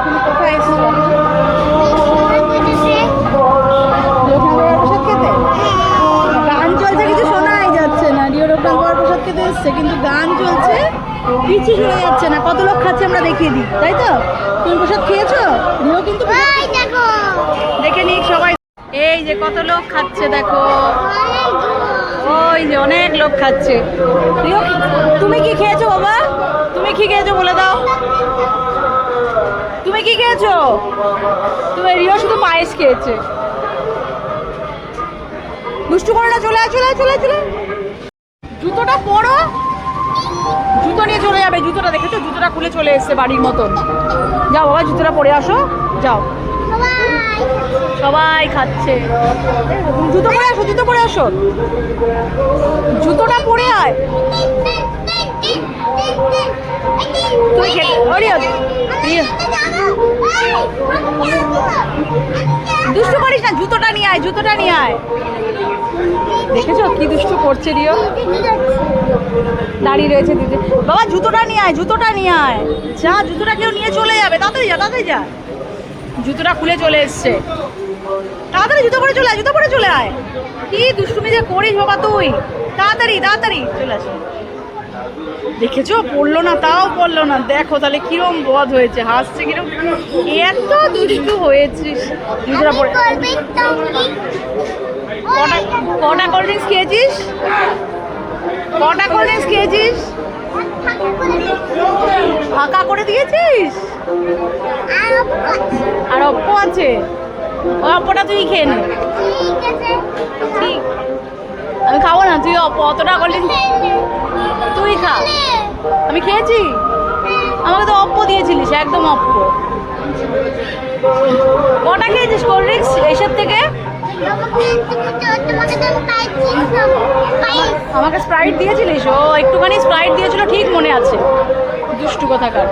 তুমি কোথায় এসছো? প্রসাদ খেতে গান চলছে, কিছু শোনাই যাচ্ছে না। রিও রোগনাথ প্রসাদ খেতে এসছে কিন্তু গান চলছে, কিছু শোনা যাচ্ছে না। কত লোক খাচ্ছে আমরা দেখিয়ে দিই, তাই তো? তুমি প্রসাদ খেয়েছো? রিও কিন্তু দেখে নিক সবাই। এই যে কত লোক খাচ্ছে দেখো, ওই যে অনেক লোক খাচ্ছে। রিও তুমি কি খেয়েছো বাবা? তুমি কি খেয়েছো বলে দাও, তুমি কি খেয়েছো? তুমি রিও শুধু পায়েস খেয়েছে। দুষ্টু করো না, চলে চলে চলে চলে। জুতোটা পরো, জুতো নিয়ে চলে যাবে। জুতোটা দেখেছো, জুতোটা খুলে চলে এসছে বাড়ির মতন। যাও বাবা, জুতোটা পরে আসো, যাও। সবাই খাচ্ছে। জুতো পরে আসো, জুতো পরে আসো, জুতোটা পরে আয়। তুই দুষ্টু করিস না, জুতোটা নিয়ে আয়, জুতোটা নিয়ে আয়। দেখেছো কি দুষ্টু করছে রিও, দাঁড়িয়ে রয়েছে দিদি। বাবা জুতোটা নিয়ে আয়, জুতোটা নিয়ে আয়। যা, জুতোটা কেউ নিয়ে চলে যাবে, তাড়াতাড়ি যা, তাড়াতাড়ি যা। জুতোটা খুলে চলে এসছে, তাড়াতাড়ি জুতো পরে চলে আয়, জুতো পরে চলে আয়। কি দুষ্টুমি যে করিস বাবা তুই, তাড়াতাড়ি তাড়াতাড়ি চলে আসে। দেখেছো পড়লো না, তাও পড়লো না। দেখো তাহলে কিরম বদ হয়েছে, হাসছে কিরম, এত দুষ্টু হয়েছিস। জুতোটা পরে কটা কোল্ড ড্রিঙ্কস খেয়েছিস? কটা কোল্ড ড্রিঙ্কস খেয়েছিস? ফাঁকা করে দিয়েছিস? আর অপ্পো আছে, ওই অপ্পোটা তুই খেয়ে নে। ঠিক, আমি খাবো না, তুই অতটা কোল্ড ড্রিঙ্কস তুই খা। আমি খেয়েছি, আমাকে তো অপ্পো দিয়েছিলিস, একদম অপ্পো। কটা খেয়েছিস কোল্ড ড্রিঙ্কস এইসব থেকে? আমাকে স্প্রাইট দিয়েছিলিস? ও একটুখানি স্প্রাইট দিয়েছিল, ঠিক মনে আছে। দুষ্টু কোথাকার।